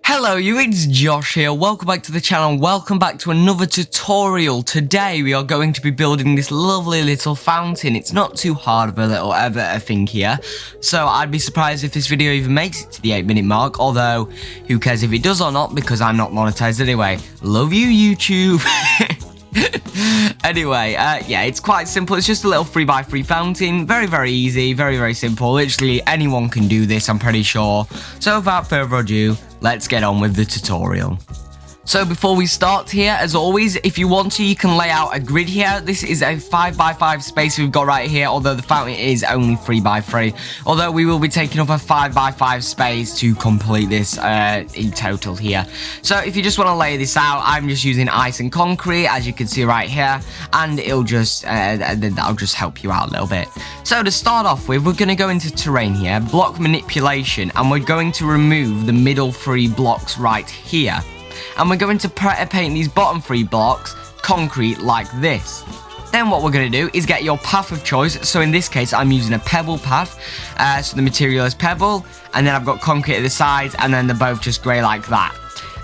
Hello you, it's Josh here, welcome back to the channel, welcome back to another tutorial. Today we are going to be building this lovely little fountain. It's not too hard of a little thing here, so I'd be surprised if this video even makes it to the 8-minute mark, although who cares if it does or not because I'm not monetized anyway. Love you YouTube. Anyway, yeah, it's quite simple. It's just a little 3x3 fountain. Very easy, very simple. Literally anyone can do this, I'm pretty sure. So without further ado, let's get on with the tutorial. So before we start here, as always, if you want to, you can lay out a grid here. This is a 5x5 space we've got right here, although the fountain is only 3x3. Although we will be taking up a 5x5 space to complete this in total here. So if you just want to lay this out, I'm just using ice and concrete, as you can see right here, and it'll just that'll just help you out a little bit. So to start off with, we're going to go into terrain here, block manipulation, and we're going to remove the middle 3 blocks right here. And we're going to paint these bottom 3 blocks concrete like this. Then what we're going to do is get your path of choice. So in this case, I'm using a pebble path. So the material is pebble, and then I've got concrete at the sides, and then they're both just grey like that.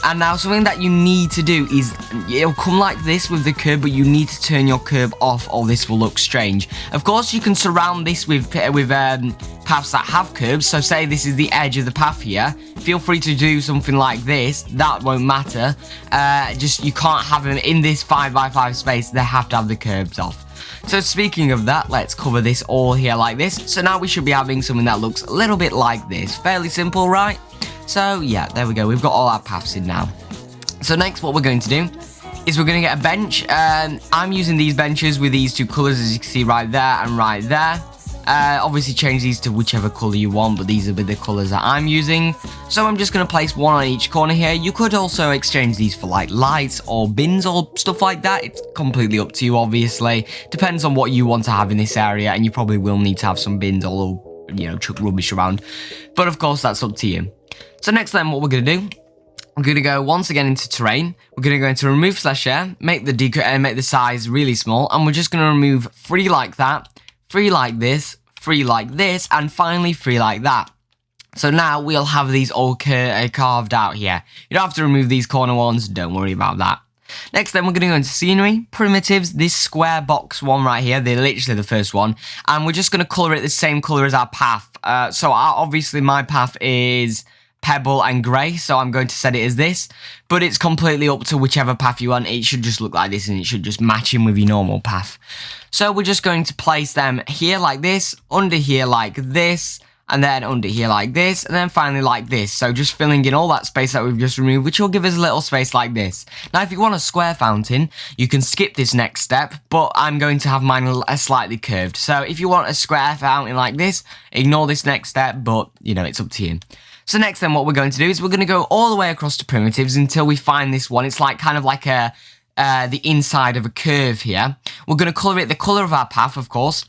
And now something that you need to do is, it'll come like this with the curb, but you need to turn your curb off or this will look strange. Of course, you can surround this with paths that have curbs. So say this is the edge of the path here. Feel free to do something like this. That won't matter. Just you can't have them in this 5x5 space. They have to have the curbs off. So speaking of that, let's cover this all here like this. So now we should be having something that looks a little bit like this. Fairly simple, right? So yeah, there we go. We've got all our paths in now. So next what we're going to do is we're going to get a bench. I'm using these benches with these 2 colours, as you can see right there and right there. Obviously change these to whichever colour you want, but these are the colours that I'm using. So I'm just going to place 1 on each corner here. You could also exchange these for like lights or bins or stuff like that. It's completely up to you, obviously. Depends on what you want to have in this area, and you probably will need to have some bins or, you know, chuck rubbish around. But of course, that's up to you. So next then, what we're going to do, we're going to go once again into terrain. We're going to go into remove/share, make the size really small, and we're just going to remove 3 like that, 3 like this, 3 like this, and finally 3 like that. So now we'll have these all carved out here. You don't have to remove these corner ones, don't worry about that. Next then, we're going to go into scenery, primitives, this square box one right here, they're literally the first one, and we're just going to colour it the same colour as our path. Obviously my path is pebble and grey, so I'm going to set it as this, but it's completely up to whichever path you want. It should just look like this, and it should just match in with your normal path. So we're just going to place them here like this, under here like this, and then under here like this, and then finally like this. So just filling in all that space that we've just removed, which will give us a little space like this. Now if you want a square fountain, you can skip this next step, but I'm going to have mine slightly curved. So if you want a square fountain like this, ignore this next step, but you know, it's up to you. So next then what we're going to do is we're going to go all the way across to primitives until we find this one. It's like kind of like the inside of a curve here. We're going to colour it the colour of our path, of course.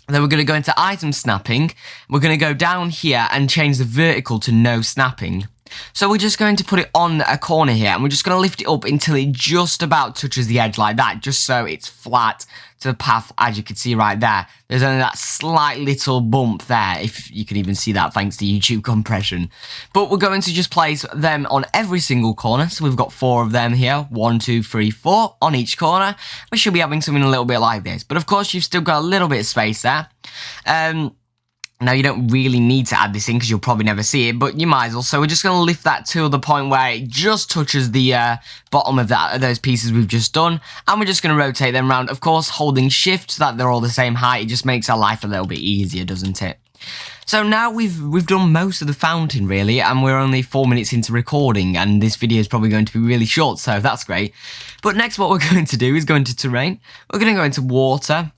Then we're going to go into item snapping. We're going to go down here and change the vertical to no snapping. So we're just going to put it on a corner here, and we're just going to lift it up until it just about touches the edge like that, just so it's flat to the path, as you can see right there. There's only that slight little bump there, if you can even see that thanks to YouTube compression. But we're going to just place them on every single corner. So we've got 4 of them here, 1, 2, 3, 4 on each corner. We should be having something a little bit like this, but of course you've still got a little bit of space there. Now, you don't really need to add this in because you'll probably never see it, but you might as well. So we're just going to lift that to the point where it just touches the bottom of those pieces we've just done. And we're just going to rotate them around, of course, holding shift so that they're all the same height. It just makes our life a little bit easier, doesn't it? So now we've done most of the fountain, really, and we're only 4 minutes into recording, and this video is probably going to be really short, so that's great. But next what we're going to do is go into terrain. We're going to go into water.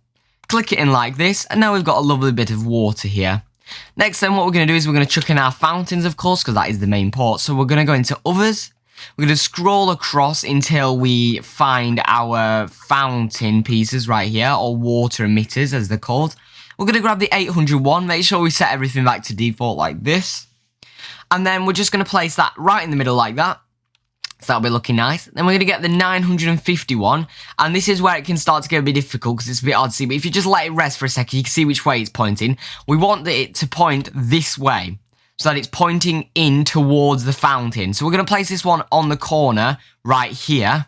Click it in like this, and now we've got a lovely bit of water here. Next then what we're going to do is we're going to chuck in our fountains, of course, because that is the main part. So we're going to go into others. We're going to scroll across until we find our fountain pieces right here, or water emitters as they're called. We're going to grab the 801, make sure we set everything back to default like this. And then we're just going to place that right in the middle like that. So that'll be looking nice. Then we're going to get the 951, and this is where it can start to get a bit difficult because it's a bit hard to see, but if you just let it rest for a second, you can see which way it's pointing. We want it to point this way. so that it's pointing in towards the fountain. So we're going to place this one on the corner right here,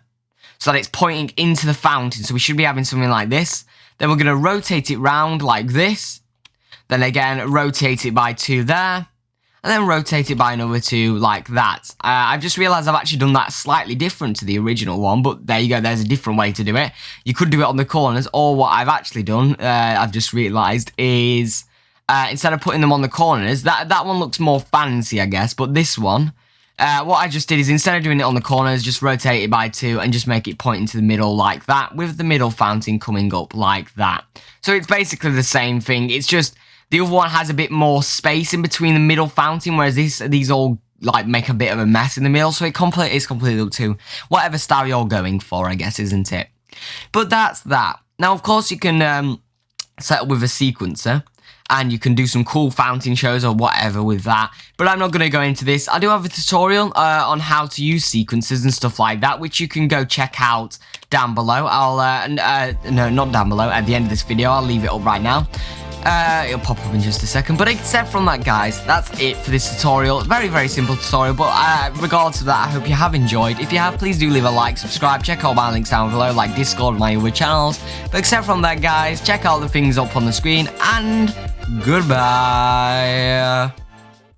so that it's pointing into the fountain. So we should be having something like this. Then we're going to rotate it round like this. Then again, rotate it by 2 there. And then rotate it by another 2 like that. I've just realised I've actually done that slightly different to the original one, but there you go, there's a different way to do it. You could do it on the corners, or what I've actually done, I've just realised, is instead of putting them on the corners, that one looks more fancy, I guess, but this one, what I just did is instead of doing it on the corners, just rotate it by 2 and just make it point into the middle like that, with the middle fountain coming up like that. So it's basically the same thing, it's just the other one has a bit more space in between the middle fountain, whereas these all like make a bit of a mess in the middle, so it's completely up to whatever style you're going for, I guess, isn't it? But that's that. Now, of course, you can set up with a sequencer, and you can do some cool fountain shows or whatever with that, but I'm not going to go into this. I do have a tutorial on how to use sequences and stuff like that, which you can go check out down below. No, not down below, at the end of this video. I'll leave it up right now. It'll pop up in just a second, but except from that, guys, that's it for this tutorial. Very, very simple tutorial, but regardless of that, I hope you have enjoyed. If you have, please do leave a like, subscribe, check out my links down below, like Discord, my other channels. But except from that, guys, check out the things up on the screen, and goodbye.